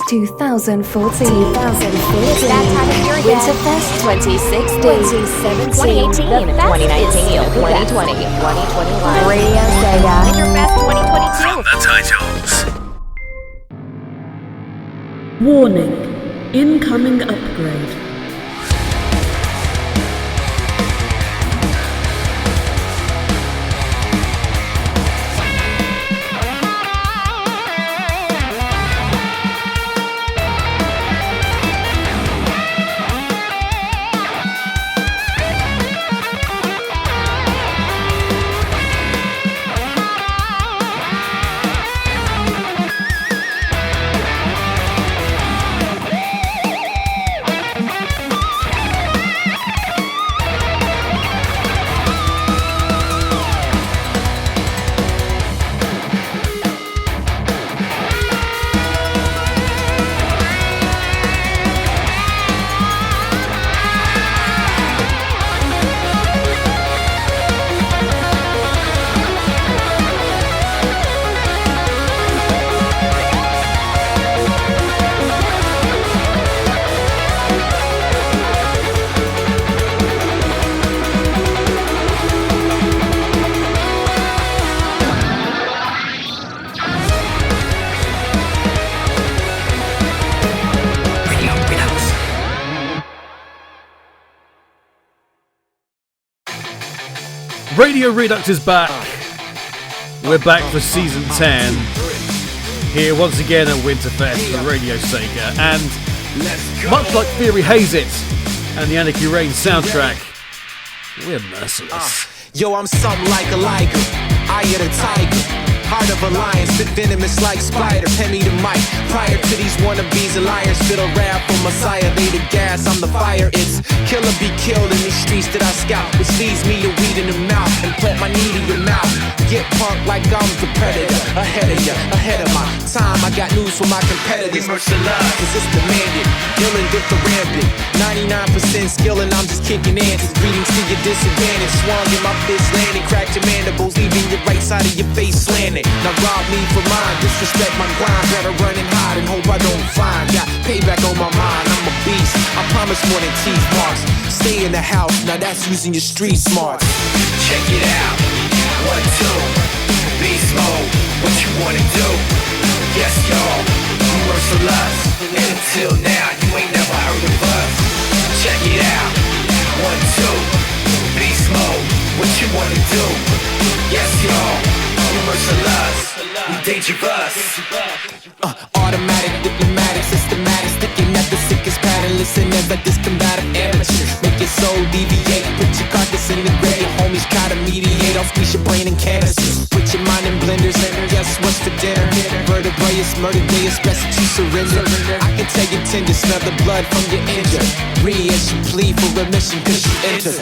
2014. It's that time of year again. Winterfest 2016. 2017. 2018. 2020. 2021. Radio Sega. Winterfest 2022. From the titles. Warning. Incoming upgrade. Radio Redux is back. We're back for season 10. Here once again at Winterfest for Radio Sega. And much like Theory Haze It and the Anarchy Reign soundtrack, we're Merciless. Yo, I'm something like a liger, eye of the tiger. Heart of a lion, spit venomous like spider. Hand me the mic. Prior to these wannabes and liars, spit a rap for Messiah. They the gas, I'm the fire. It's kill or be killed in these streets that I scout, which leads me to weed in the mouth and plant my knee to your mouth. Get punked like I'm the predator. Ahead of ya, ahead of my time. I got news for my competitors. Merciless, cause it's demanded. Killing dithyrambic. 99% skill and I'm just kicking antics. Greetings to your disadvantage. Swung in my fist, landing, cracked your mandibles, leaving your right side of your face slanted. Now rob me for mine, disrespect my grind. Better run and hide and hope I don't find. Got payback on my mind, I'm a beast. I promise more than teeth marks. Stay in the house, now that's using your street smarts. Check it out. 1, 2. Beast mode. What you wanna do? Yes, y'all. We Merciless. And until now, you ain't never heard of us. Check it out. 1, 2. Beast mode. What you wanna do? Yes, y'all. Merciless, we dangerous. Automatic, diplomatic, systematic, sticking at the sickest pattern. Listen as I discombative amateurs. Make your soul deviate, put your carcass in the grave. Your homies try to mediate, I'll squeeze your brain in canisters. Put your mind in blenders, and guess what's for dinner? Vertebrae, it's murder day, it's best that you surrender. I can tell you tender, smell the blood from your injury. As you plead for remission, cause you enter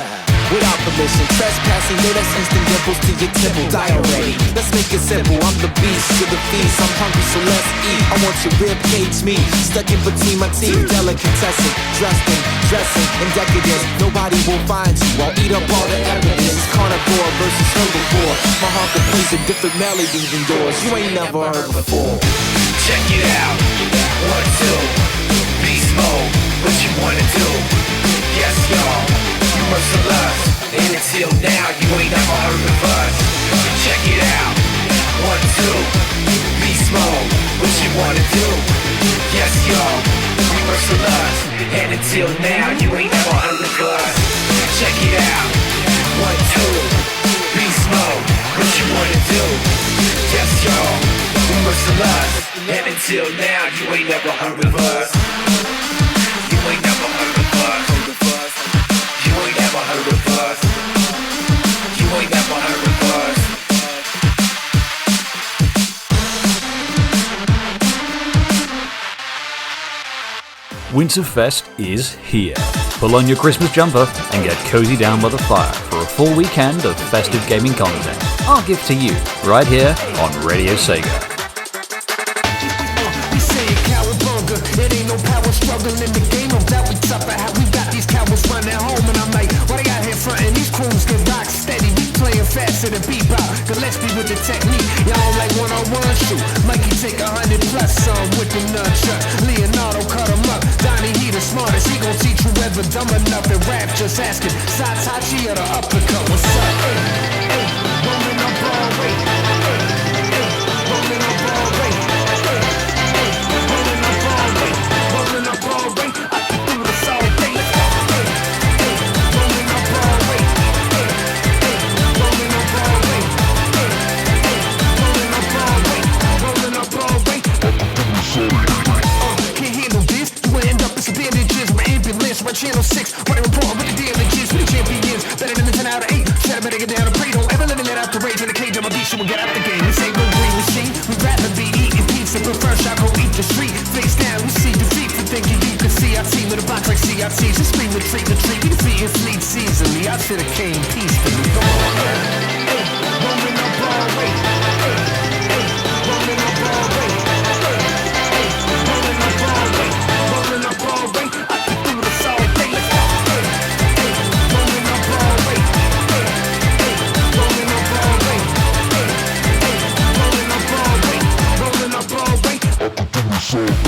without permission, trespassing, yo, that's instant dimples to your temple. Die already, let's make it simple. I'm the beast, you're the feast. I'm hungry, so let's eat. I want your rib cage meat, stuck in between my teeth. Delicatessen, dressing in decadence. Nobody will find you, I'll eat up all the evidence. Carnivore versus herbivore. My heart plays a different melody than yours. You ain't never heard before. Check it out. 1, 2. Beast mode. What you wanna do? Yes, y'all. You Merciless. And until now, you ain't never heard of us. Check it out. 1, 2. Beast mode. What you wanna do? Yes, y'all. You Merciless. And until now, you ain't never heard of us. Check it out. 1, 2. Beast mode. What you wanna do? Yes, y'all. You Merciless. And until now, you ain't never heard of us. You ain't never heard of us. You ain't never heard of us. You ain't never heard of us. Winterfest is here. Pull on your Christmas jumper and get cozy down by the fire for a full weekend of festive gaming content. Our gift to you, right here on Radio Sega. It ain't no power struggle in the game, no doubt we tough at how we got these cowards running home. And I'm like, what they out here frontin'? These crews get rock steady, we playing faster than bebop. Gillespie with the technique, y'all like one-on-one shoot. Mikey take 100 plus some with the nunchuck. Leonardo cut him up. Donnie, he the smartest. He gon' teach you ever dumb enough and rap. Just asking. Satachi or the uppercut. What's up? Hey, hey, rolling up Broadway. Hey, hey, rolling up Broadway. Hey, hey, rolling up Broadway. Rolling up Broadway. I can do this all day. Hey, hey, rolling up Broadway. Hey, hey, rolling up Broadway. Hey, hey, rolling up Broadway. Rolling up Broadway. Can't handle this. You will end up as bandages. My ambulance. My channel 6. Running report with the damages. We the champions. Better than the 10 out of 8. Shut up, better get down and pray. Don't ever let me let out the rage in the cage. I'm a beast. You will get out the game. This ain't no green machine. We'd rather be eating pizza. Prefer shot. Go eat the street. Face down. We see defeat. For thinking you can see our team in a box like CRTs. Just scream retreat. We defeating fleets easily. I should have came peacefully. Come on, man. Hey, rolling up Broadway. Hey, hey, rolling up Broadway. Hey, hey, rolling up Broadway. Rolling up Broadway. I can do this all day. Hey, hey, rolling up Broadway. Hey, hey, rolling up Broadway. Hey, hey, rolling up Broadway. Rolling up Broadway. I can do this all day.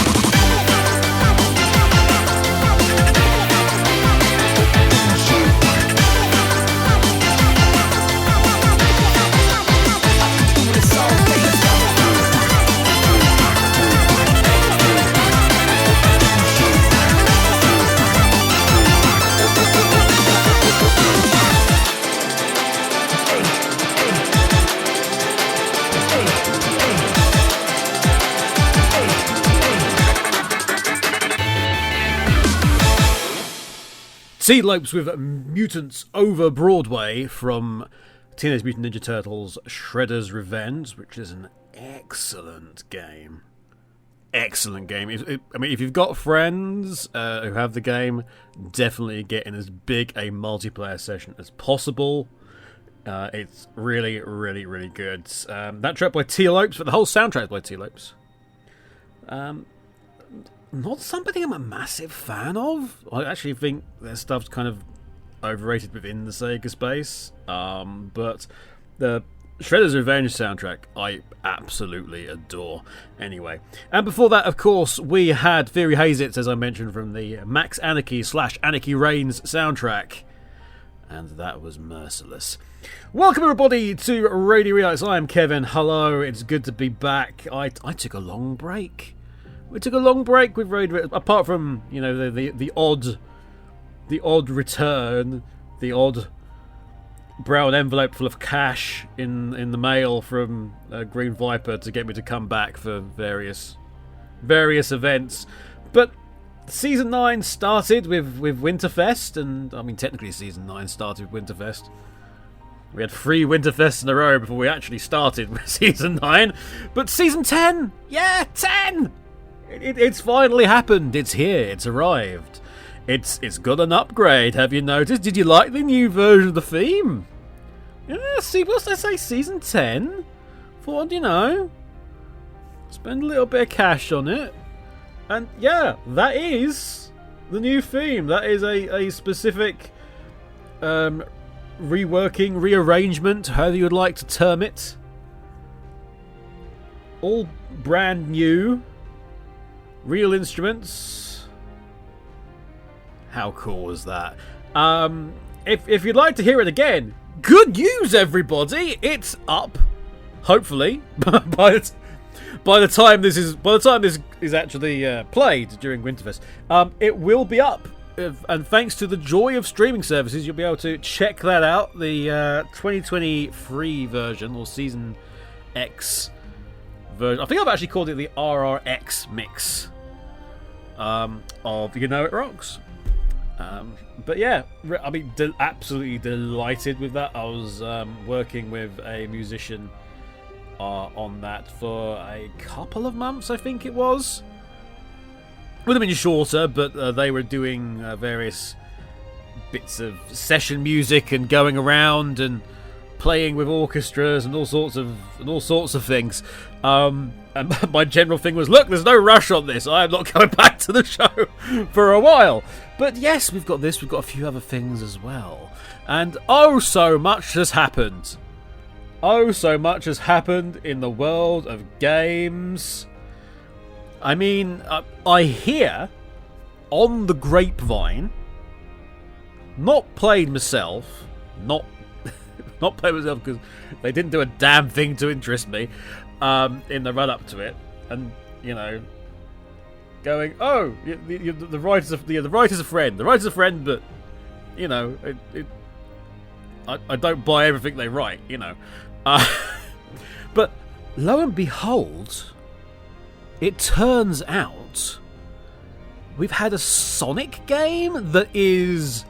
Sea Lopes with Mutants over Broadway from Teenage Mutant Ninja Turtles Shredder's Revenge, which is an excellent game. Excellent game. If you've got friends who have the game, definitely get in as big a multiplayer session as possible. It's really, really, really good. That track by T Lopes, but the whole soundtrack is by T Lopes. Not something I'm a massive fan of. I actually think their stuff's kind of overrated within the Sega space. But the Shredder's Revenge soundtrack I absolutely adore. Anyway, and before that, of course, we had Theory Hazits, as I mentioned, from the Max Anarchy / Anarchy Reigns soundtrack. And that was Merciless. Welcome everybody to Radio Relix. I am Kevin. Hello, it's good to be back. I took a long break. We took a long break with Radio Relix, apart from, you know, the odd return, the odd brown envelope full of cash in the mail from Green Viper to get me to come back for various events. But Season 9 started with Winterfest, and I mean technically Season 9 started with Winterfest. We had 3 Winterfests in a row before we actually started with Season 9. But Season 10! Yeah, 10! It's finally happened. It's here. It's arrived. It's got an upgrade. Have you noticed? Did you like the new version of the theme? Yeah, see, what did I say? Season 10? Thought, you know, spend a little bit of cash on it. And yeah, that is the new theme. That is a specific reworking, rearrangement, however you would like to term it. All brand new. Real instruments. How cool was that? If you'd like to hear it again, good news, everybody! It's up. Hopefully, by the time this is actually played during Winterfest, it will be up. And thanks to the joy of streaming services, you'll be able to check that out. The 2023 version, or Season X version. I think I've actually called it the RRX mix of You Know It Rocks. But yeah, I mean, absolutely delighted with that. I was working with a musician on that for a couple of months, I think it was. Would have been shorter, but they were doing various bits of session music and going around and playing with orchestras and all sorts of things. And my general thing was, look, there's no rush on this. I am not coming back to the show for a while. But yes, we've got this. We've got a few other things as well. And oh, so much has happened. Oh, so much has happened in the world of games. I mean, I hear on the grapevine, not played myself, not played myself because they didn't do a damn thing to interest me in the run up to it, and you know, going, oh, the writer's a friend, but you know, I don't buy everything they write, you know, but lo and behold, it turns out we've had a Sonic game that is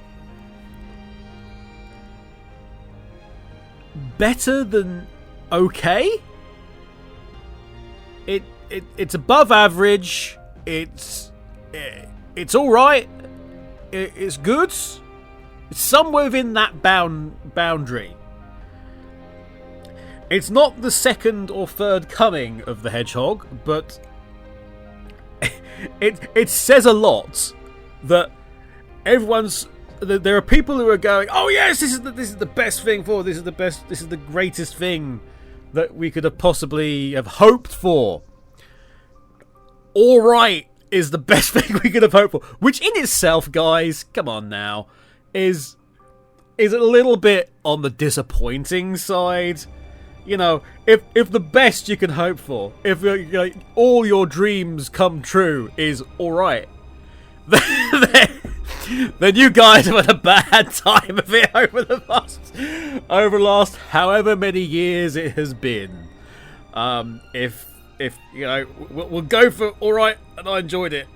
better than okay. It's above average. It's all right. It's good. It's somewhere within that boundary. It's not the second or third coming of the Hedgehog, but it says a lot that there are people who are going, oh yes, this is the best thing for, this is the greatest thing that we could have possibly have hoped for. All right is the best thing we could have hoped for, which in itself, guys, come on now, is a little bit on the disappointing side. You know, if the best you can hope for, if all your dreams come true is all right, then you guys have had a bad time of it over the last however many years it has been. If you know, we'll go for all right, and I enjoyed it,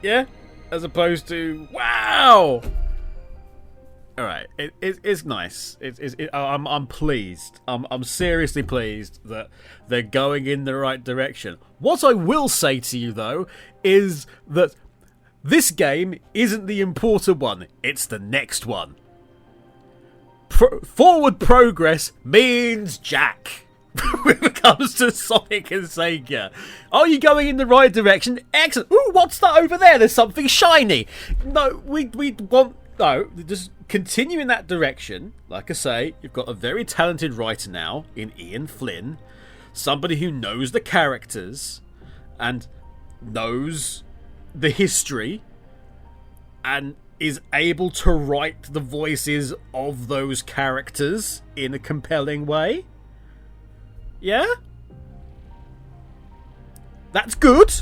yeah, as opposed to wow. All right, it's nice. I'm pleased. I'm seriously pleased that they're going in the right direction. What I will say to you though is that this game isn't the important one. It's the next one. Forward progress means jack when it comes to Sonic and Sega. Are you going in the right direction? Excellent. Ooh, what's that over there? There's something shiny. No, we want. No, just continue in that direction. Like I say, you've got a very talented writer now in Ian Flynn. Somebody who knows the characters and knows the history and is able to write the voices of those characters in a compelling way. Yeah? That's good.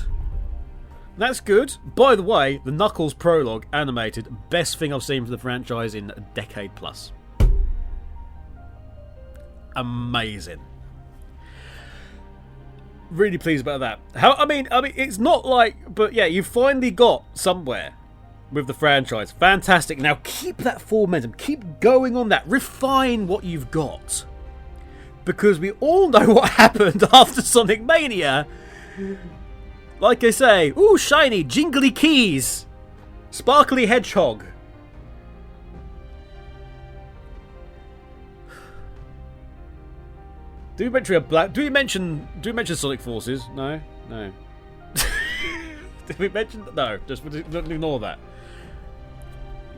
That's good. By the way, the Knuckles prologue animated, best thing I've seen for the franchise in a decade plus. Amazing. Really pleased about that. I mean, it's not like, but yeah, you finally got somewhere with the franchise. Fantastic. Now keep that momentum. Keep going on that. Refine what you've got, because we all know what happened after Sonic Mania. Like I say, ooh, shiny, jingly keys, sparkly hedgehog. Do we mention Sonic Forces? No. Did we mention? No, just ignore that.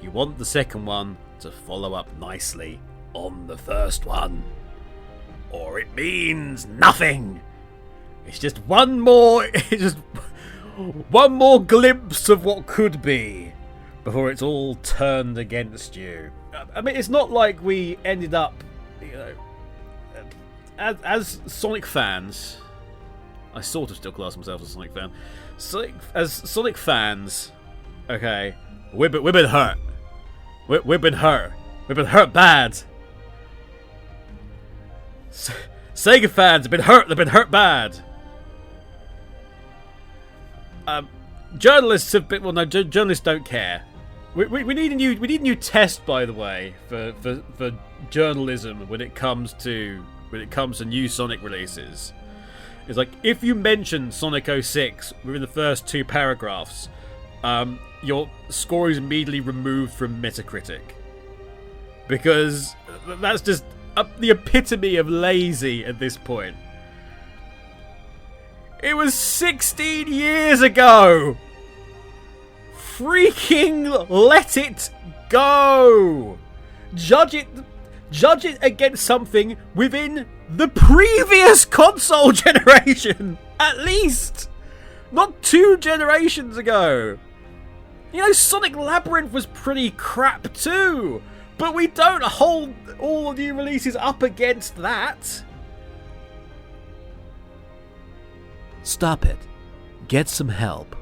You want the second one to follow up nicely on the first one, or it means nothing. It's just one more glimpse of what could be before it's all turned against you. I mean, it's not like we ended up, you know, as Sonic fans. I sort of still class myself as a Sonic fan. As Sonic fans, okay, we've been hurt. We've been hurt. We've been hurt bad. Sega fans have been hurt. They've been hurt bad. Journalists have been. Well, no, journalists don't care. We need a new test, by the way, for journalism when it comes to new Sonic releases. It's like, if you mention Sonic 06 within the first 2 paragraphs, your score is immediately removed from Metacritic, because that's just the epitome of lazy at this point. It was 16 years ago! Freaking let it go! Judge it against something within the previous console generation, at least! Not 2 generations ago. You know, Sonic Labyrinth was pretty crap too. But we don't hold all the new releases up against that. Stop it. Get some help.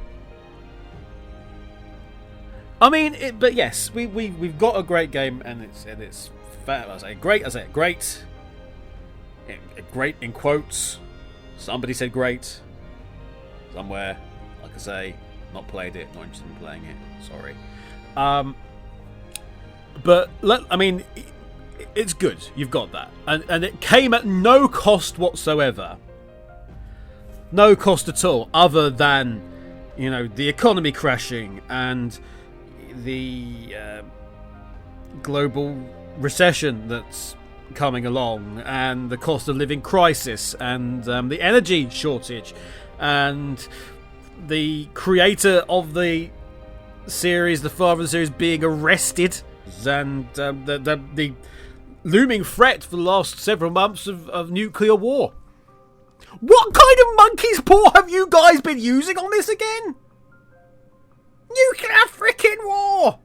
I mean, but yes, we've got a great game, and it's fair. I say great in quotes. Somebody said great somewhere. Like I say, not played it, not interested in playing it. Sorry. But I mean, it's good. You've got that, and it came at no cost whatsoever. No cost at all, other than, you know, the economy crashing and the global recession that's coming along, and the cost of living crisis, and the energy shortage, and the creator of the series, the father of the series, being arrested, and the looming threat for the last several months of nuclear war. What kind of monkey's paw have you guys been using on this again? Nuclear frickin' war!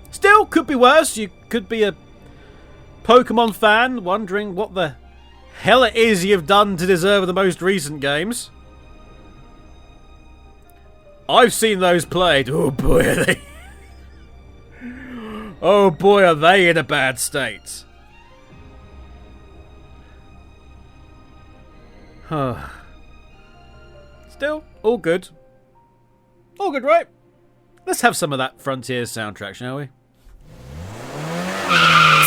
Still, could be worse. You could be a Pokemon fan wondering what the hell it is you've done to deserve the most recent games. I've seen those played. Oh boy, are they... oh boy, are they in a bad state. Still, all good. All good, right? Let's have some of that Frontiers soundtrack, shall we?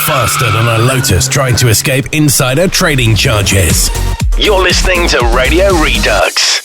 Faster than a Lotus trying to escape insider trading charges. You're listening to Radio Redux.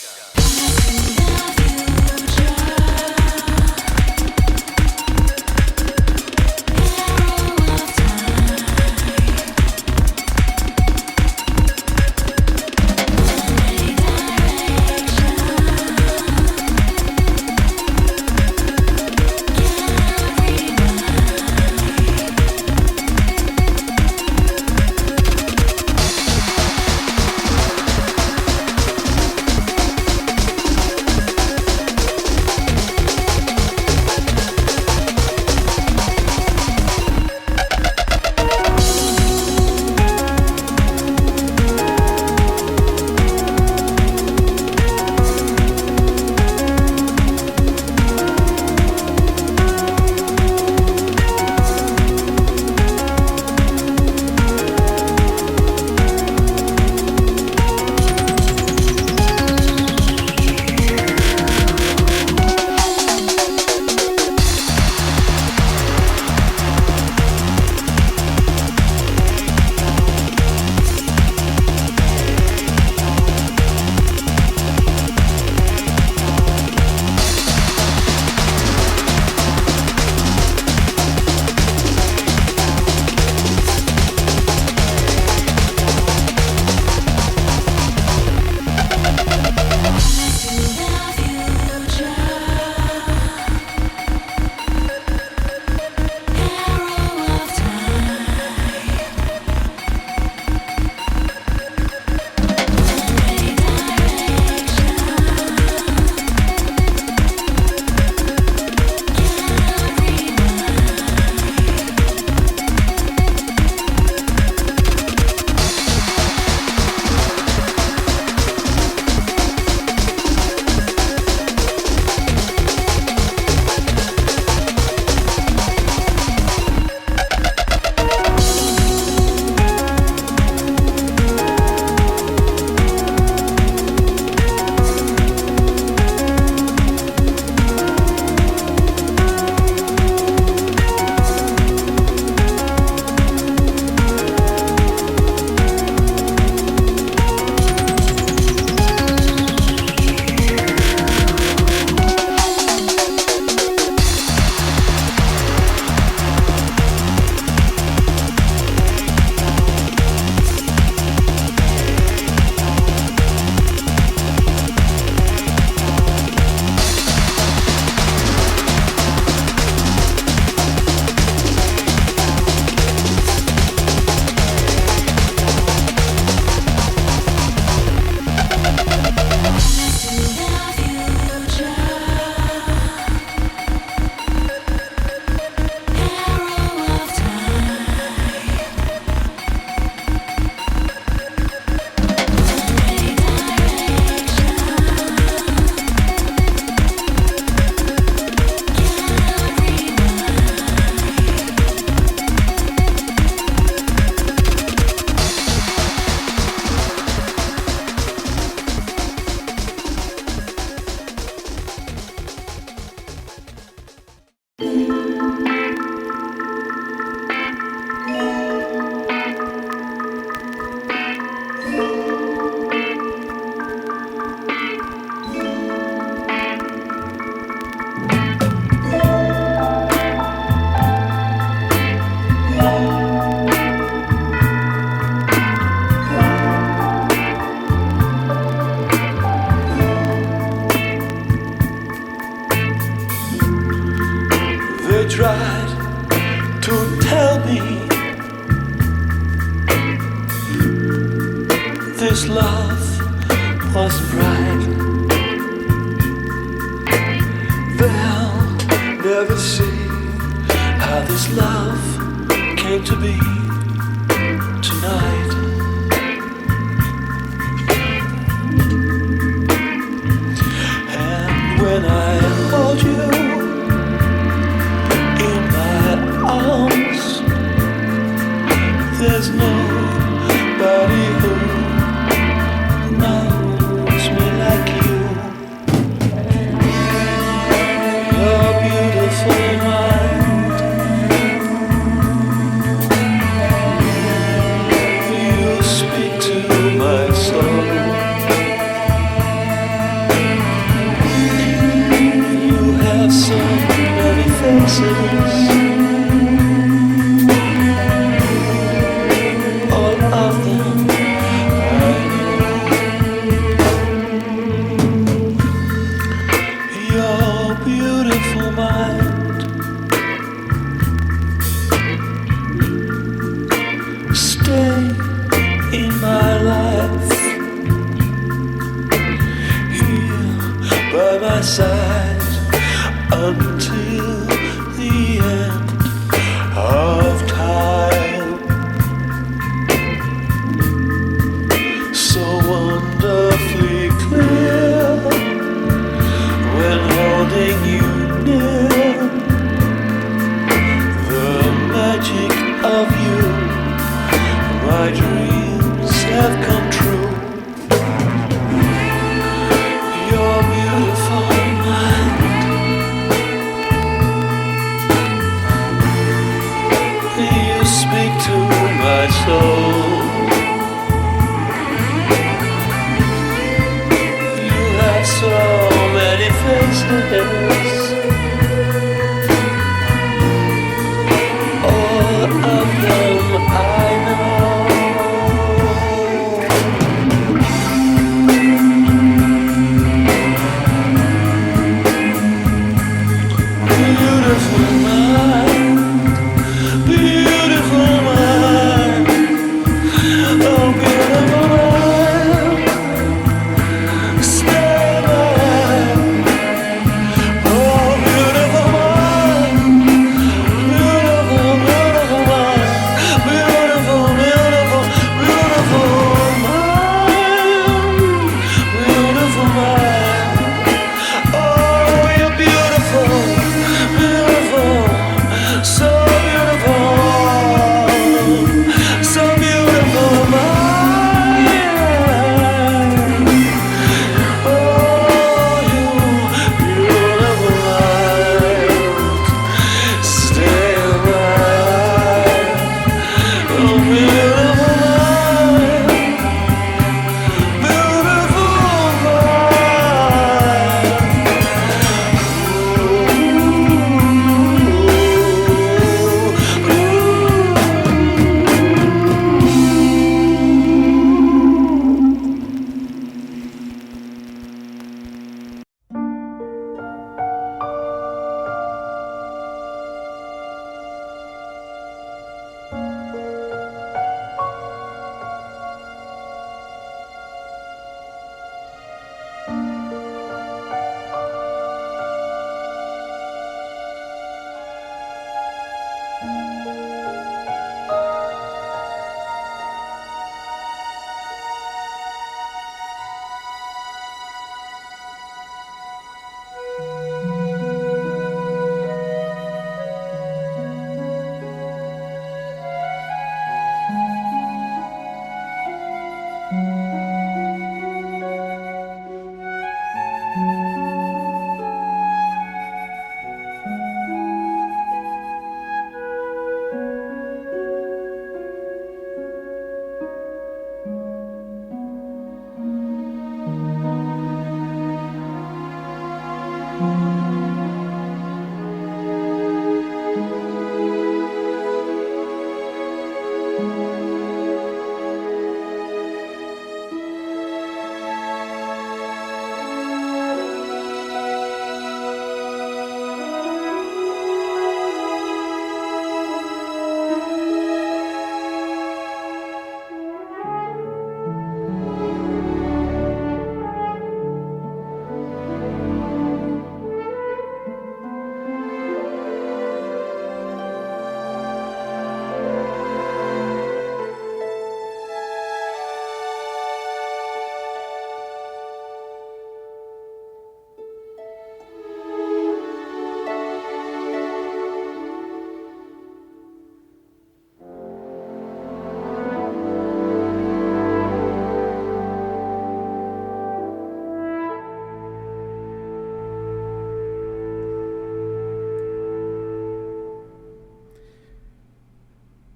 wasn't right. They'll never see how this love came to be tonight. And when I hold you in my arms, there's nobody who knows me like you. Your beautiful mind, you speak to my soul. You have so many faces, all of them I know. Your beautiful mind, stay in my life, here by my side until the end of time. So wonderfully clear when holding you near. The magic of you, my dreams have come true. Your beautiful mind, you speak to my soul. You have so many faces, all of them I know. Beautiful mind, beautiful mind, oh beautiful mind, stay alive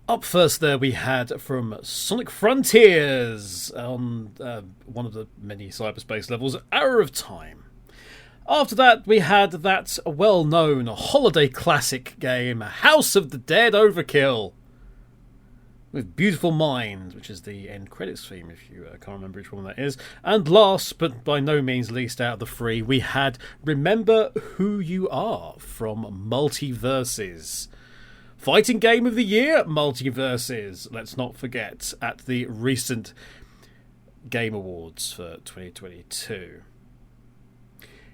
Up first there we had from Sonic Frontiers on one of the many cyberspace levels, Hour of Time. After that we had that well-known holiday classic game, House of the Dead Overkill, with Beautiful Mind, which is the end credits theme, if you can't remember which one that is. And last, but by no means least out of the three, we had Remember Who You Are from Multiversus. Fighting Game of the Year, Multiversus, let's not forget, at the recent Game Awards for 2022.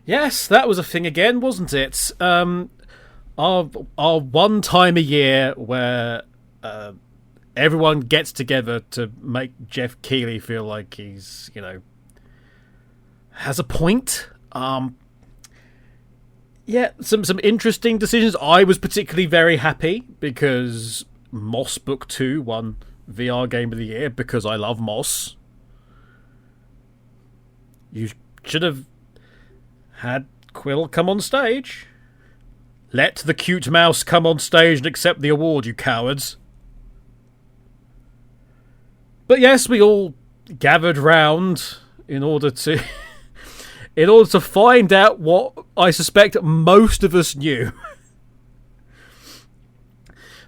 Yes, that was a thing again, wasn't it? Our one time a year where everyone gets together to make Jeff Keighley feel like he's, has a point. Yeah, some interesting decisions. I was particularly very happy because Moss Book 2 won VR Game of the Year because I love Moss. You should have had Quill come on stage. Let the cute mouse come on stage and accept the award, you cowards. But yes, we all gathered round in order to find out what I suspect most of us knew.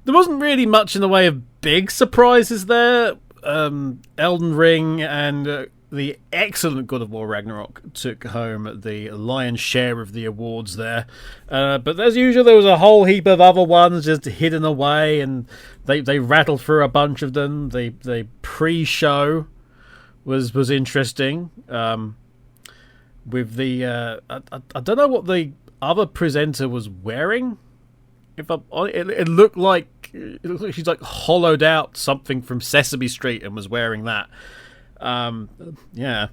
There wasn't really much in the way of big surprises there. Elden Ring and the excellent God of War Ragnarok took home the lion's share of the awards there. But as usual, there was a whole heap of other ones just hidden away, and they rattled through a bunch of them. The pre-show was interesting. With the I don't know what the other presenter was wearing. It looked like she's like hollowed out something from Sesame Street and was wearing that. Yeah.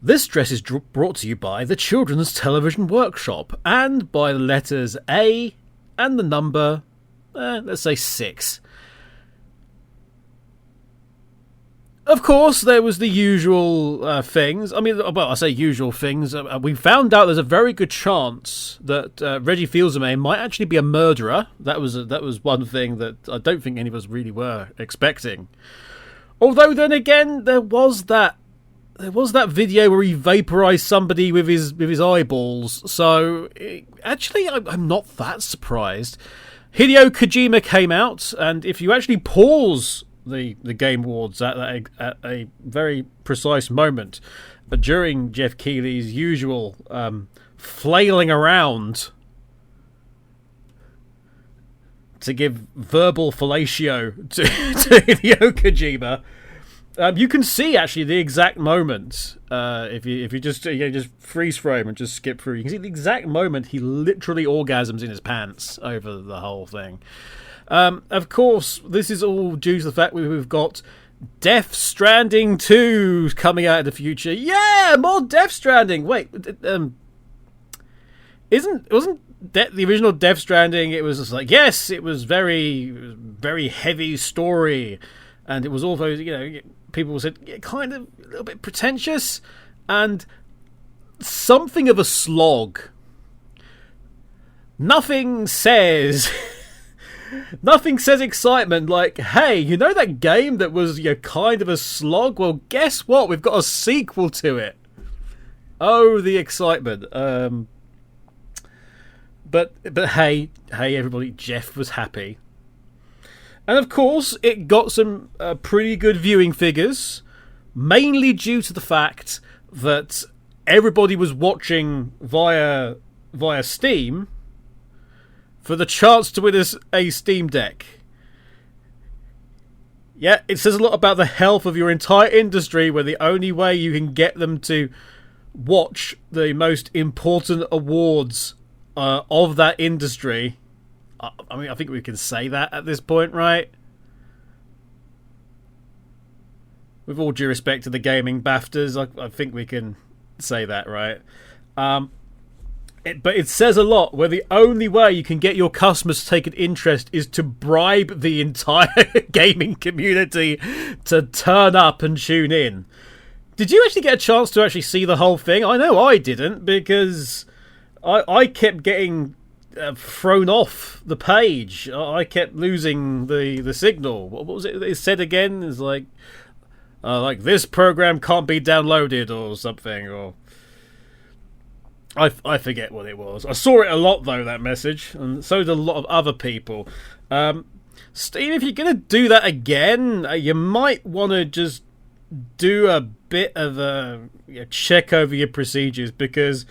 This dress is brought to you by the Children's Television Workshop and by the letters A and the number, let's say 6. Of course, there was the usual things. I mean, well, I say usual things. We found out there's a very good chance that Reggie Fils-Aimé might actually be a murderer. That was one thing that I don't think any of us really were expecting. Although then again, there was that video where he vaporized somebody with his eyeballs. So actually, I'm not that surprised. Hideo Kojima came out, and if you actually pause the Game Awards at a very precise moment, but during Jeff Keighley's usual flailing around to give verbal fellatio to Hideo Kojima, you can see actually the exact moment. If you just freeze frame and just skip through, you can see the exact moment he literally orgasms in his pants over the whole thing. Of course, this is all due to the fact we've got Death Stranding 2 coming out in the future. Yeah, more Death Stranding. Wait, wasn't the original Death Stranding? It was just like, yes, it was very heavy story, and it was also, people said kind of a little bit pretentious and something of a slog. Nothing says excitement like, hey, that game that was kind of a slog? Well, guess what? We've got a sequel to it. Oh, the excitement. But hey, everybody, Jeff was happy. And of course, it got some pretty good viewing figures, mainly due to the fact that everybody was watching via Steam for the chance to win a Steam Deck. Yeah, it says a lot about the health of your entire industry where the only way you can get them to watch the most important awards of that industry. I mean, I think we can say that at this point, right? With all due respect to the gaming BAFTAs, I think we can say that, right? But it says a lot where the only way you can get your customers to take an interest is to bribe the entire gaming community to turn up and tune in. Did you actually get a chance to actually see the whole thing? I know I didn't, because I kept getting thrown off the page. I kept losing the signal. What was it said again? It's like this program can't be downloaded or something, or I forget what it was. I saw it a lot though, that message, and so did a lot of other people. Steve, if you're going to do that again, you might want to just do a bit of a check over your procedures, because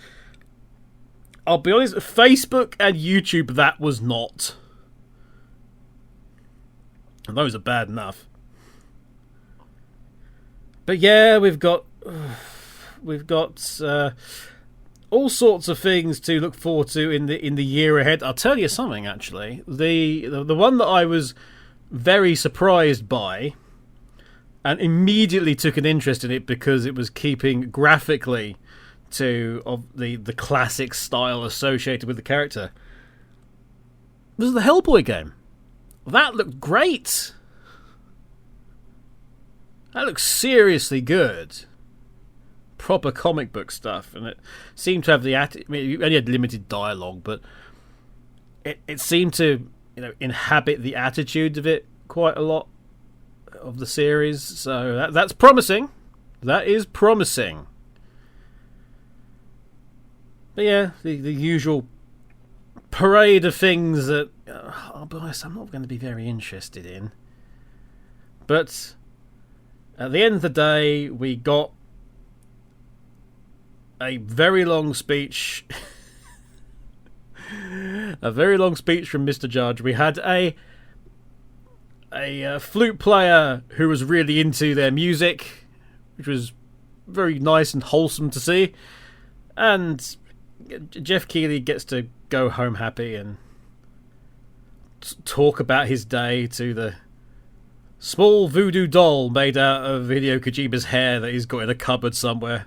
I'll be honest, Facebook and YouTube, that was not. And those are bad enough. But yeah, we've got all sorts of things to look forward to in the year ahead. I'll tell you something, actually. The one that I was very surprised by, and immediately took an interest in it because it was keeping graphically to the classic style associated with the character, was the Hellboy game. That looked great. That looks seriously good. Proper comic book stuff, and it seemed to have it only had limited dialogue, but it seemed to inhabit the attitude of it quite a lot of the series. So that's promising. That is promising. But yeah, the usual parade of things that I'll be honest, I'm not going to be very interested in. But at the end of the day, we got a very long speech. A very long speech from Mr. Judge. We had a flute player who was really into their music, which was very nice and wholesome to see. And Jeff Keighley gets to go home happy and talk about his day to the small voodoo doll made out of Hideo Kojima's hair that he's got in a cupboard somewhere.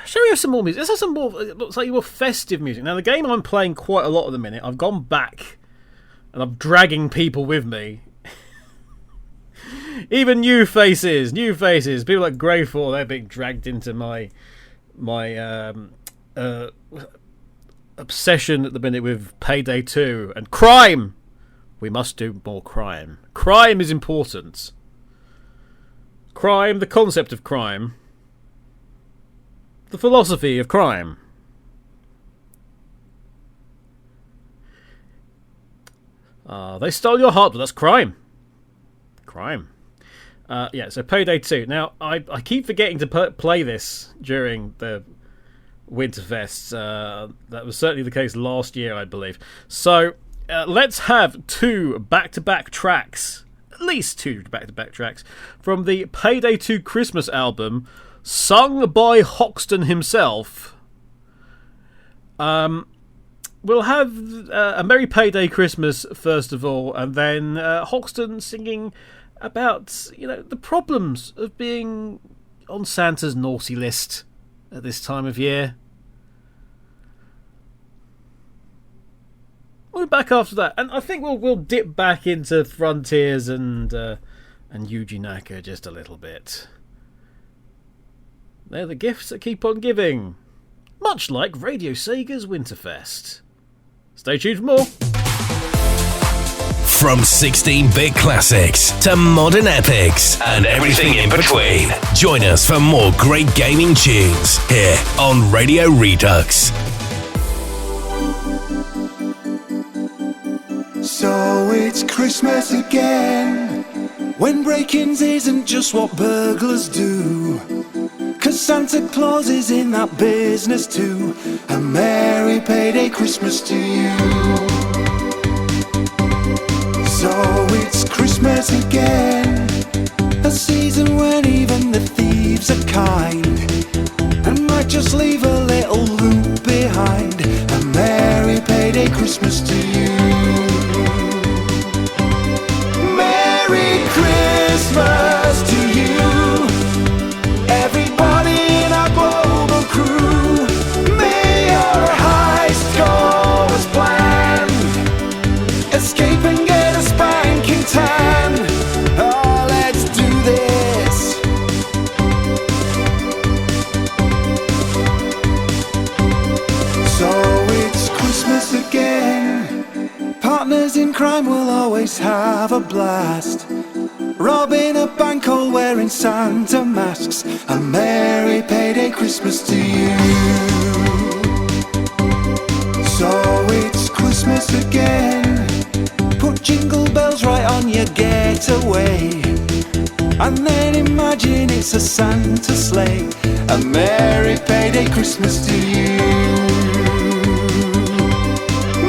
Shall we have some more music? Let's have some more, slightly more festive music. Now, the game I'm playing quite a lot at the minute, I've gone back and I'm dragging people with me. Even new faces. People like Greyfall, they're being dragged into my obsession at the minute with Payday 2 and crime. We must do more crime. Crime is important. Crime, the concept of crime. The philosophy of crime. They stole your heart, but that's crime. Crime. Yeah, so Payday 2. Now, I keep forgetting to play this during the Winterfest. That was certainly the case last year, I believe. So, let's have two back-to-back tracks. At least two back-to-back tracks from the Payday 2 Christmas album, sung by Hoxton himself. We'll have a Merry Payday Christmas first of all, and then Hoxton singing about the problems of being on Santa's naughty list at this time of year. We'll be back after that, and I think we'll dip back into Frontiers and Yuji Naka just a little bit. They're the gifts that keep on giving, much like Radio Sega's Winterfest. Stay tuned for more. From 16-bit classics to modern epics and everything in between, join us for more great gaming tunes here on Radio Redux. So it's Christmas again, when break-ins isn't just what burglars do. 'Cause Santa Claus is in that business too. A Merry Payday Christmas to you. So it's Christmas again, a season when even the thieves are kind and might just leave a little loot behind. A Merry Payday Christmas to you. Merry Christmas to you. Everybody in our global crew, may our heist go as planned. Escape and get a spanking tan. boys have a blast, robbing a bank all wearing Santa masks. A merry payday Christmas to you. So it's Christmas again. Put jingle bells right on your getaway, and then imagine it's a Santa sleigh. A merry payday Christmas to you.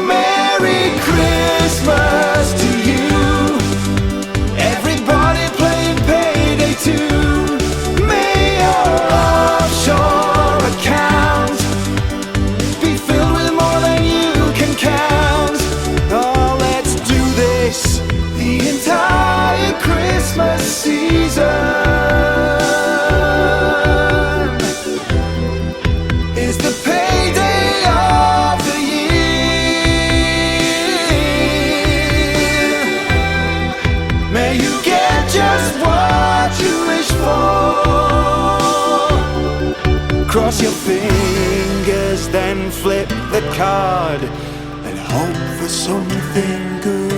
Merry Christmas to you. Everybody playing Payday 2. May your offshore account be filled with more than you can count. Oh, let's do this the entire Christmas season. Is the payday of the year. May you get just what you wish for. Cross your fingers, then flip the card and hope for something good.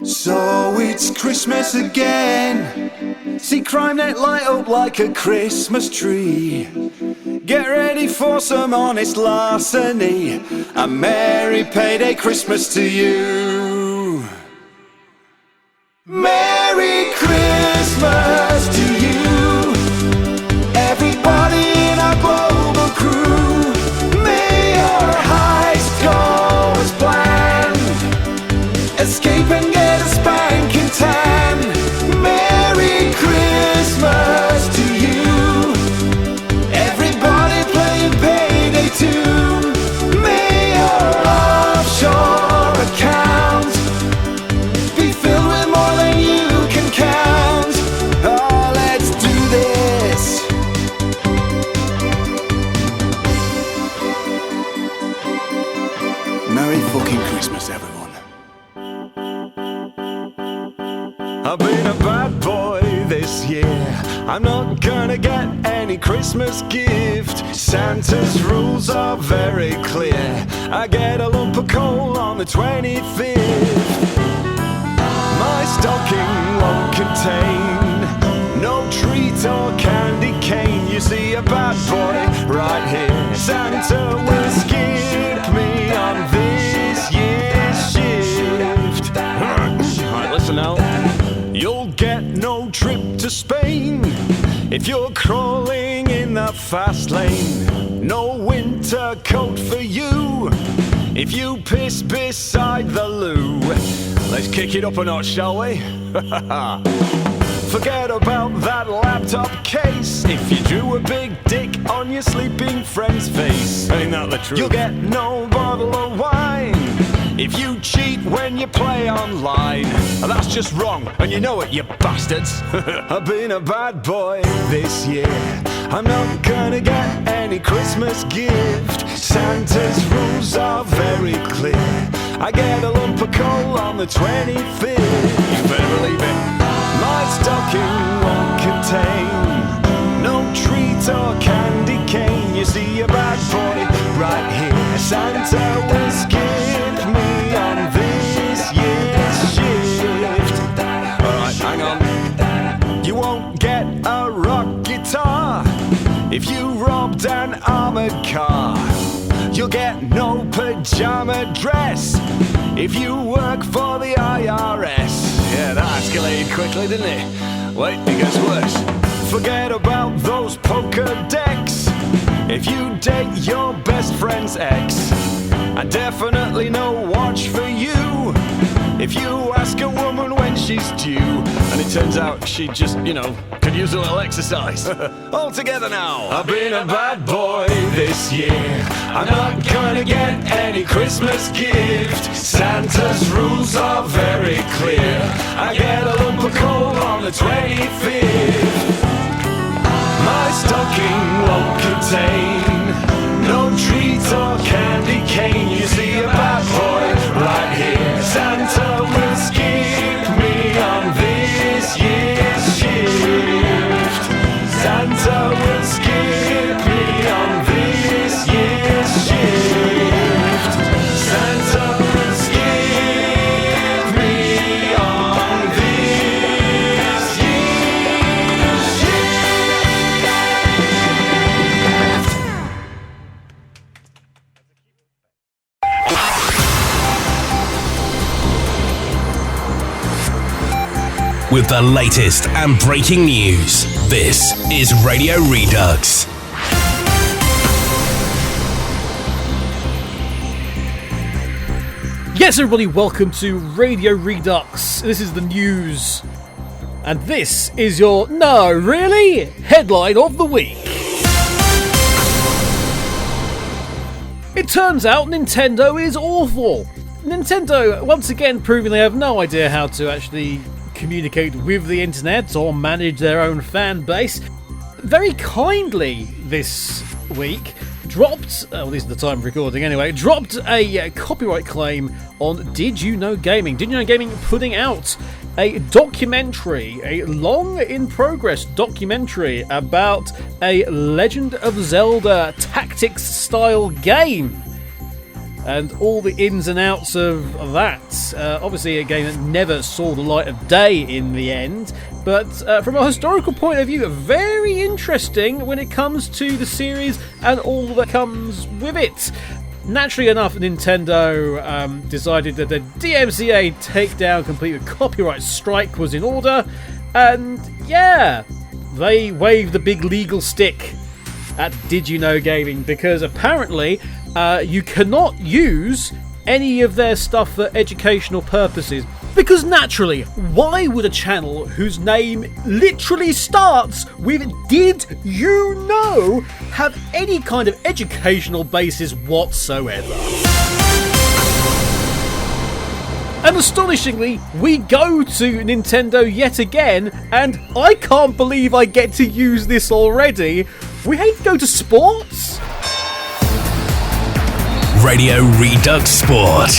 So it's Christmas again. See CrimeNet light up like a Christmas tree. Get ready for some honest larceny. A merry payday Christmas to you. Merry Christmas to you. Everybody in our global crew. May your heist go as planned. Escape and get a spanking tan. Merry Christmas to you. Everybody playing Payday 2. May your offshore account be filled with more than you can count. Oh, let's do this. Merry fucking Christmas, everyone. I've been a bad boy this year. I'm not gonna get any Christmas gift. Santa's rules are very clear. I get a lump of coal on the 25th. My stocking won't contain no treat or candy cane. You see, a bad boy right here. Santa will skip me on this year's shift. Alright, listen now. You'll get no trip to Spain if you're crawling in the fast lane. No winter coat for you if you piss beside the loo. Let's kick it up a notch, shall we? Forget about that laptop case if you drew a big dick on your sleeping friend's face. Ain't that the truth? You'll get no bottle of wine if you cheat when you play online. That's just wrong, and you know it, you bastards. I've been a bad boy this year. I'm not gonna get any Christmas gift. Santa's rules are very clear. I get a lump of coal on the 25th. You better believe it. My stocking won't contain no treat or candy cane. You see, a bad boy right here. Santa will skip me on this year's shift. Alright, hang on. You won't get a rock guitar if you robbed an armored car. You'll get no pajama dress if you work for the IRS. Yeah, that escalated quickly, didn't it? Wait, it gets worse. Forget about those poker decks if you date your best friend's ex. And definitely no watch for you if you ask a woman when she's due and it turns out she just, could use a little exercise. All together now. I've been a bad boy this year. I'm not gonna get any Christmas gift. Santa's rules are very clear. I get a lump of coal on the 25th. My stocking won't contain no treat or candy cane. You see, a bad boy right here. Santa will skip me on this year's shift. Santa will skip me on this year's with the latest and breaking news. This is Radio Redux. Yes, everybody, welcome to Radio Redux. This is the news. And this is your, no, really? Headline of the week. It turns out Nintendo is awful. Nintendo, once again, proving they have no idea how to actually communicate with the internet or manage their own fan base. Very kindly this week, dropped, at least at the time of recording anyway, dropped a copyright claim on Did You Know Gaming. Did You Know Gaming putting out a documentary, a long in progress documentary about a Legend of Zelda tactics style game. And all the ins and outs of that. Obviously a game that never saw the light of day in the end. But from a historical point of view, very interesting when it comes to the series and all that comes with it. Naturally enough, Nintendo decided that the DMCA takedown complete with copyright strike was in order. And yeah, they waved the big legal stick at Did You Know Gaming, because apparently you cannot use any of their stuff for educational purposes. Because naturally, why would a channel whose name literally starts with Did You Know have any kind of educational basis whatsoever? And astonishingly, we go to Nintendo yet again, and I can't believe I get to use this already. We hate to go to sports. Radio Redux Sport.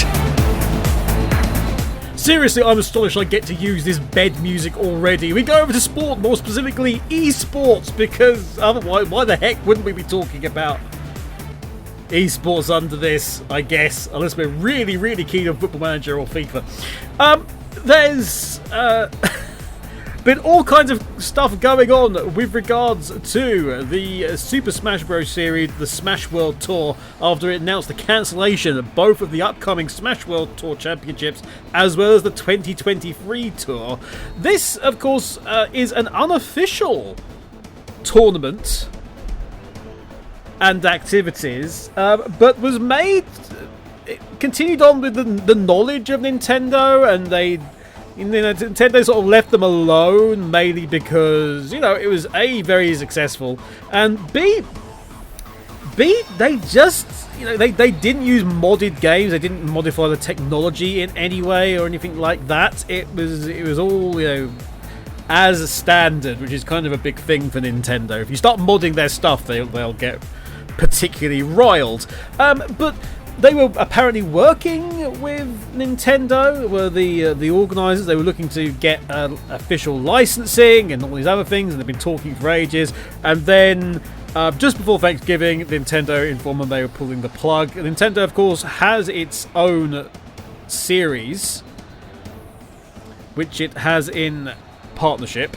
Seriously, I'm astonished I get to use this bed music already. We go over to sport, more specifically esports, because otherwise, why the heck wouldn't we be talking about esports under this, I guess, unless we're really, really keen on Football Manager or FIFA. There's been all kinds of stuff going on with regards to the Super Smash Bros. Series, the Smash World Tour, after it announced the cancellation of both of the upcoming Smash World Tour Championships as well as the 2023 Tour. This, of course, is an unofficial tournament and activities, but was made, it continued on with the knowledge of Nintendo, and Nintendo sort of left them alone, mainly because, it was A, very successful, and B, they just, they didn't use modded games, they didn't modify the technology in any way or anything like that. It was all, as a standard, which is kind of a big thing for Nintendo. If you start modding their stuff, they'll get particularly riled. But they were apparently working with Nintendo, were the organisers. They were looking to get official licensing and all these other things, and they've been talking for ages. And then, just before Thanksgiving, Nintendo informed them they were pulling the plug. Nintendo, of course, has its own series, which it has in partnership,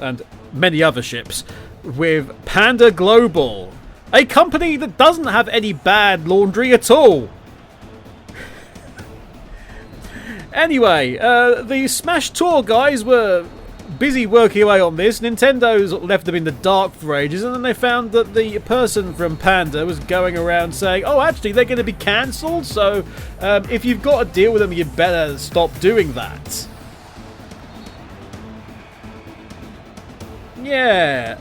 and many other ships, with Panda Global, a company that doesn't have any bad laundry at all. Anyway, the Smash Tour guys were busy working away on this. Nintendo's left them in the dark for ages, and then they found that the person from Panda was going around saying, oh, actually, they're going to be cancelled, so if you've got to deal with them, you better stop doing that. Yeah,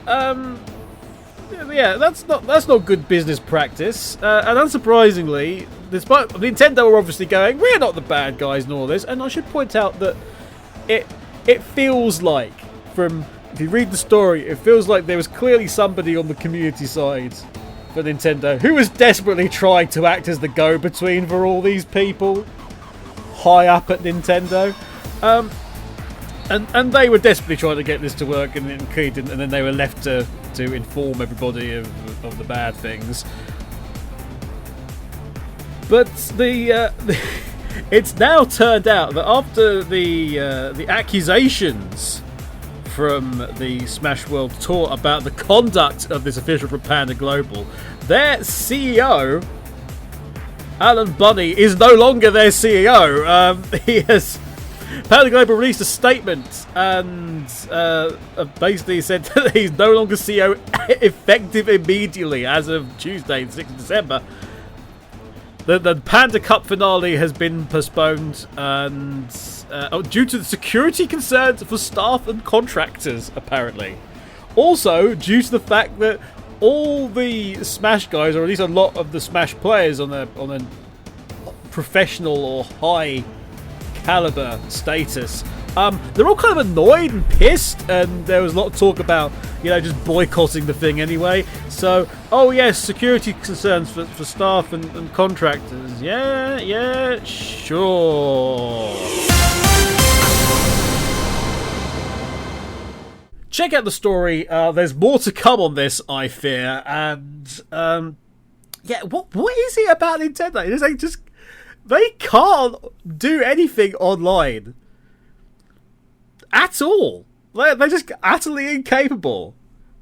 that's not good business practice. And unsurprisingly, despite Nintendo are obviously going, we're not the bad guys in all this. And I should point out that it feels like, if you read the story, it feels like there was clearly somebody on the community side for Nintendo who was desperately trying to act as the go-between for all these people high up at Nintendo. And they were desperately trying to get this to work, and it clearly didn't, and then they were left to inform everybody of the bad things. But it's now turned out that after the accusations from the Smash World Tour about the conduct of this official from Panda Global, their CEO, Alan Bunny, is no longer their CEO. He has Payday Global released a statement and basically said that he's no longer CEO effective immediately as of Tuesday, the 6th of December. The Panda Cup finale has been postponed and due to the security concerns for staff and contractors, apparently. Also, due to the fact that all the Smash guys, or at least a lot of the Smash players on a professional or high caliber status, they're all kind of annoyed and pissed, and there was a lot of talk about, just boycotting the thing anyway. So, oh yes, security concerns for staff and contractors. Yeah, sure. Check out the story. There's more to come on this, I fear. And what is it about Nintendo? They can't do anything online at all. They're just utterly incapable.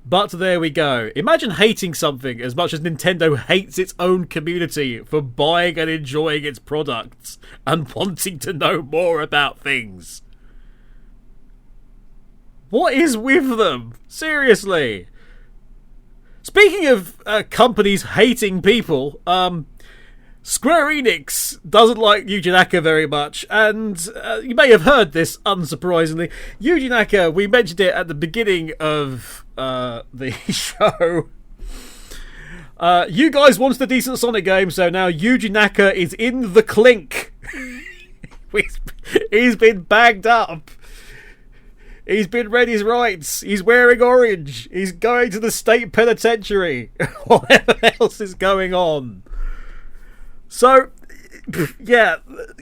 But there we go. Imagine hating something as much as Nintendo hates its own community for buying and enjoying its products and wanting to know more about things. What is with them? Seriously. Speaking of companies hating people, Square Enix doesn't like Yuji Naka very much, and you may have heard this, unsurprisingly. Yuji Naka, we mentioned it at the beginning of the show. You guys wanted a decent Sonic game, so now Yuji Naka is in the clink. He's been bagged up. He's been read his rights. He's wearing orange. He's going to the state penitentiary. Whatever else is going on. So, yeah,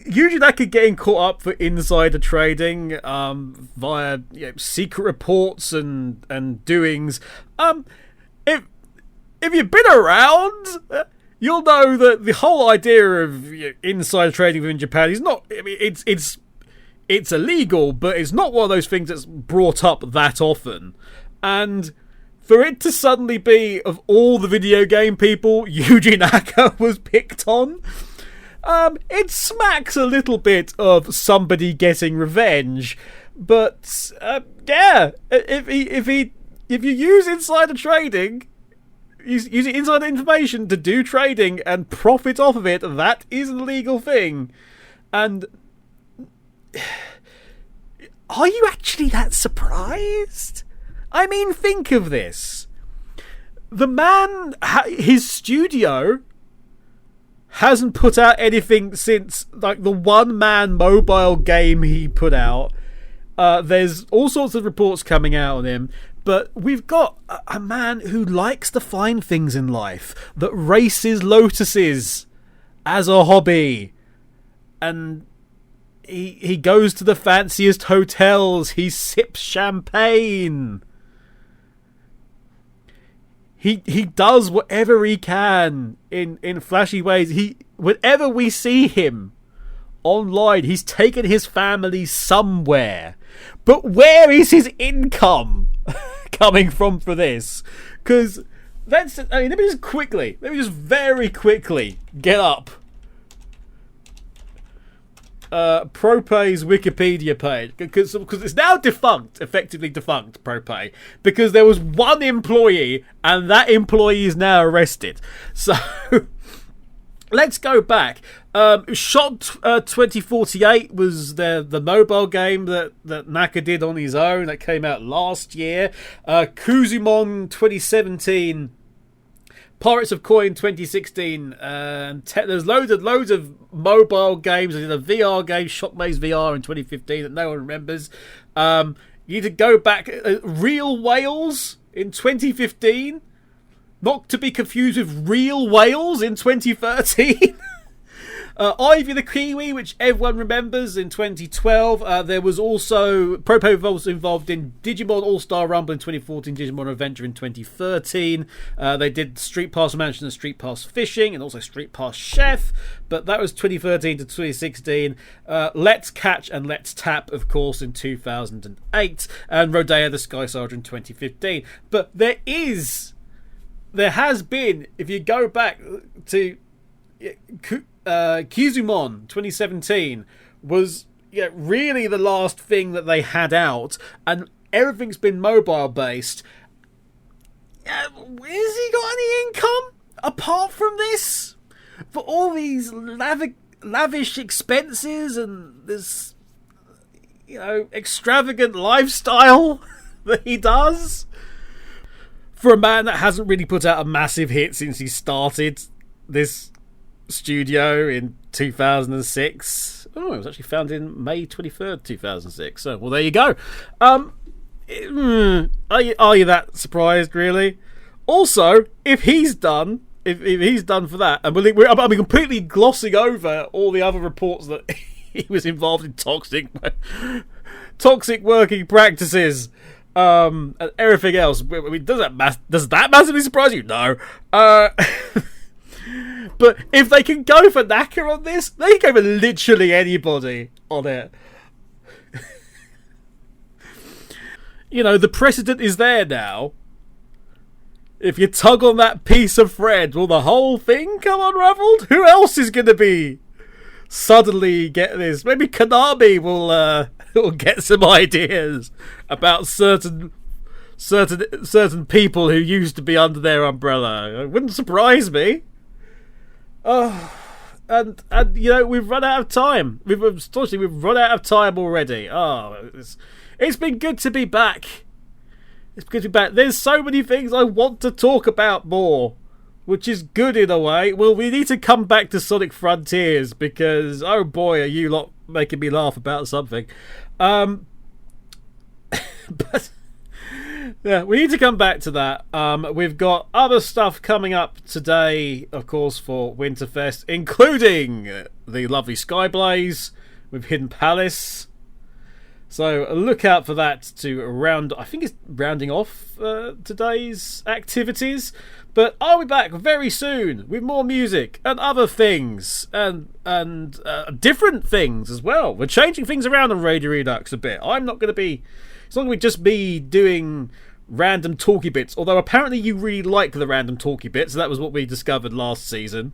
Yuji Naka getting caught up for insider trading via secret reports and doings. If you've been around, you'll know that the whole idea of insider trading within Japan is not. I mean, it's illegal, but it's not one of those things that's brought up that often. And for it to suddenly be, of all the video game people, Yuji Naka was picked on, it smacks a little bit of somebody getting revenge. But yeah, if you use insider trading, using insider information to do trading and profit off of it, that is an illegal thing. And are you actually that surprised? I mean, think of this. The man, his studio hasn't put out anything since the one-man mobile game he put out. There's all sorts of reports coming out on him, but we've got a man who likes to find things in life, that races lotuses as a hobby, and he goes to the fanciest hotels, he sips champagne. He does whatever he can in flashy ways. Whenever we see him online, he's taken his family somewhere. But where is his income coming from for this? Because let me just very quickly get up ProPay's Wikipedia page, because it's now effectively defunct, ProPay, because there was one employee and that employee is now arrested. So let's go back. Shot 2048 was the mobile game that Naka did on his own, that came out last year. Kuzumon 2017. Pirates of Coin 2016, there's loads of mobile games. There's a VR game, Shockmaze VR in 2015 that no one remembers. You need to go back. Real Whales in 2015, not to be confused with Real Whales in 2013. Ivy the Kiwi, which everyone remembers, in 2012. There was also ProPay was involved in Digimon All-Star Rumble in 2014, Digimon Adventure in 2013. They did Street Pass Mansion and Street Pass Fishing, and also Street Pass Chef, but that was 2013 to 2016. Let's Catch and Let's Tap, of course, in 2008, and Rodea the Sky Soldier in 2015. But there has been, if you go back to Kizumon 2017, was really the last thing that they had out, and everything's been mobile based. Has he got any income apart from this? For all these lavish expenses and this, extravagant lifestyle that he does? For a man that hasn't really put out a massive hit since he started this studio in 2006. Oh, it was actually founded in May 23rd, 2006. So, well, there you go. Are you that surprised, really? Also, if he's done for that, and I'm completely glossing over all the other reports that he was involved in toxic working practices, and everything else. I mean, does that massively surprise you? No. But if they can go for Naka on this, they can go for literally anybody on it. The precedent is there now. If you tug on that piece of thread, will the whole thing come unraveled? Who else is going to be suddenly get this? Maybe Konami will get some ideas about certain people who used to be under their umbrella. It wouldn't surprise me. Oh, and we've run out of time. We've run out of time already. Oh, it's been good to be back. It's good to be back. There's so many things I want to talk about more, which is good in a way. Well, we need to come back to Sonic Frontiers because, oh boy, are you lot making me laugh about something. But yeah, we need to come back to that. We've got other stuff coming up today, of course, for Winterfest, including the lovely Skyblaze with Hidden Palace. So look out for that to I think it's rounding off today's activities. But I'll be back very soon with more music and other things and different things as well. We're changing things around on Radio Redux a bit. It's not going to just be doing random talky bits, although apparently you really like the random talky bits. So that was what we discovered last season.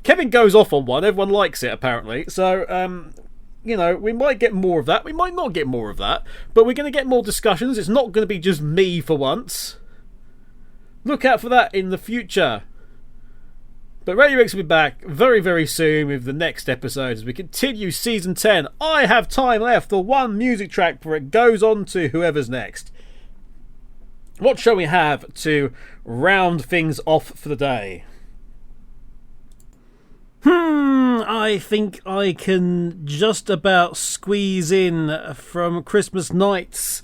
Kevin goes off on one, everyone likes it apparently. So we might get more of that, we might not get more of that, but we're going to get more discussions. It's not going to be just me for once. Look out for that in the future. But Radio X will be back very, very soon with the next episode as we continue Season 10. I have time left for one music track before it goes on to whoever's next. What shall we have to round things off for the day? I think I can just about squeeze in from Christmas Nights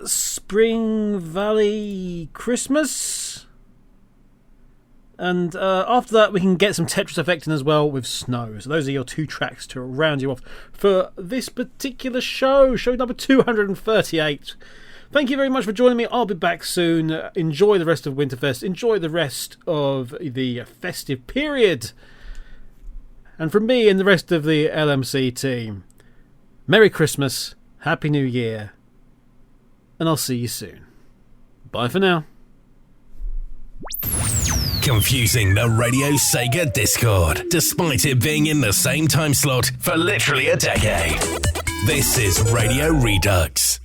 Spring Valley Christmas. And after that, we can get some Tetris Effect in as well with Snow. So those are your two tracks to round you off for this particular show number 238. Thank you very much for joining me. I'll be back soon. Enjoy the rest of Winterfest. Enjoy the rest of the festive period. And from me and the rest of the LMC team, Merry Christmas, Happy New Year, and I'll see you soon. Bye for now. Confusing the Radio Sega Discord, despite it being in the same time slot for literally a decade. This is Radio Redux.